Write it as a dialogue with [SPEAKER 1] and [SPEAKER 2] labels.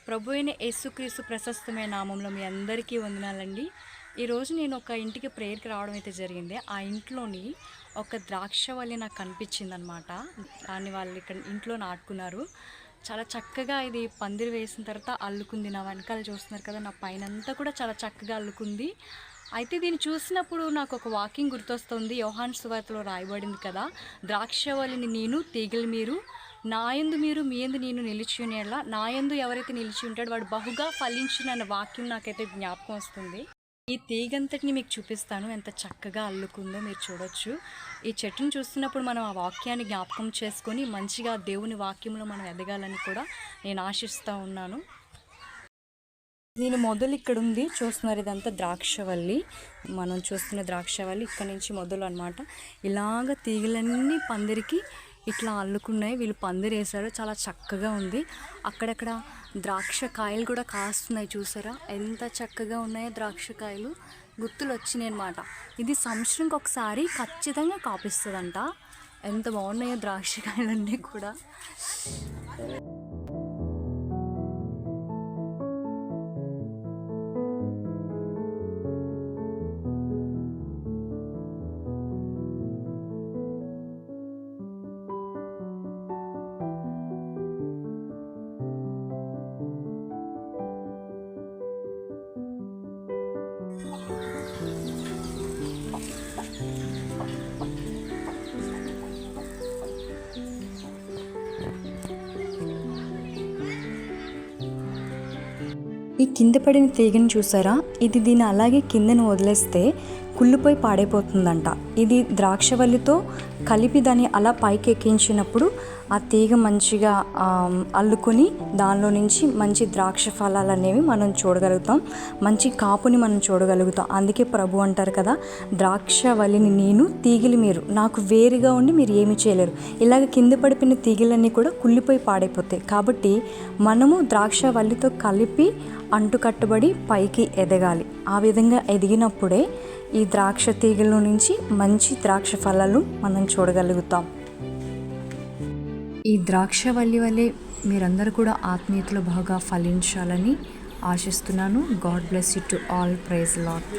[SPEAKER 1] ప్రభు అయిన యేసుక్రీస్తు ప్రశస్తమైన నామంలో మీ అందరికీ వందనాలండి. ఈరోజు నేను ఒక ఇంటికి ప్రేయర్కి రావడం అయితే జరిగింది. ఆ ఇంట్లోని ఒక ద్రాక్షవల్లి నాకు కనిపించిందనమాట. దాన్ని వాళ్ళు ఇక్కడ ఇంట్లో నాటుకున్నారు. చాలా చక్కగా ఇది పందిరి వేసిన తర్వాత అల్లుకుంది. నా వెనకాల చూస్తున్నారు కదా, నా పైనంతా కూడా చాలా చక్కగా అల్లుకుంది. అయితే దీన్ని చూసినప్పుడు నాకు ఒక వాక్యం గుర్తొస్తుంది. యోహాను సువార్తలో రాయబడింది కదా, ద్రాక్షవల్లిని నేను, తీగలు మీరు, నాయందు మీరు, మీ యందు నేను నిలిచి ఉండేలా, నాయందు ఎవరైతే నిలిచి ఉంటాడో వాడు బహుగా ఫలించునన్న వాక్యం నాకైతే జ్ఞాపకం వస్తుంది. ఈ తీగంతటిని మీకు చూపిస్తాను, ఎంత చక్కగా అల్లుకుందో మీరు చూడొచ్చు. ఈ చెట్టును చూస్తున్నప్పుడు మనం ఆ వాక్యాన్ని జ్ఞాపకం చేసుకొని మంచిగా దేవుని వాక్యంలో మనం ఎదగాలని కూడా నేను ఆశిస్తూ ఉన్నాను. దీని మొదలు ఇక్కడ ఉంది, చూస్తున్నారు, ఇదంతా ద్రాక్షవల్లి. మనం చూస్తున్న ద్రాక్షవల్లి ఇక్కడ నుంచి మొదలు అనమాట. ఇలాగ తీగలన్నీ పందిరికి ఇట్లా అల్లుకున్నాయి. వీళ్ళు పందిరి వేశారు, చాలా చక్కగా ఉంది. అక్కడక్కడ ద్రాక్ష కాయలు కూడా కాస్తున్నాయి, చూసారా ఎంత చక్కగా ఉన్నాయో ద్రాక్ష కాయలు. గుర్తులు వచ్చినాయి అనమాట. ఇది సంవత్సరంకి ఒకసారి ఖచ్చితంగా కాపిస్తుందంట. ఎంత బాగున్నాయో ద్రాక్ష కాయలన్నీ కూడా. ఈ కింద పడిన తీగని చూసారా, ఇది దీన్ని అలాగే కిందను వదిలేస్తే కుళ్ళిపోయి పాడైపోతుందంట. ఇది ద్రాక్షవల్లితో కలిపి దాన్ని అలా పైకి ఎక్కించినప్పుడు ఆ తీగ మంచిగా అల్లుకొని దానిలో నుంచి మంచి ద్రాక్ష ఫలాలు అనేవి మనం చూడగలుగుతాం, మంచి కాపుని మనం చూడగలుగుతాం. అందుకే ప్రభు అంటారు కదా, ద్రాక్షవల్లిని నేను, తీగలు మీరు, నాకు వేరుగా ఉండి మీరు ఏమి చేయలేరు. ఇలాగ కింద పడిపోయిన తీగలన్నీ కూడా కుళ్ళిపోయి పాడైపోతాయి. కాబట్టి మనము ద్రాక్షవల్లితో కలిపి అంటుకట్టుబడి పైకి ఎదగాలి. ఆ విధంగా ఎదిగినప్పుడే ఈ ద్రాక్ష తీగల నుంచి మంచి ద్రాక్ష ఫలాలు మనం చూడగలుగుతాం. ఈ ద్రాక్షవల్లి వల్లే మీరందరూ కూడా ఆత్మీయతలో బాగా ఫలించాలని ఆశిస్తున్నాను. God bless you to all. Praise lord.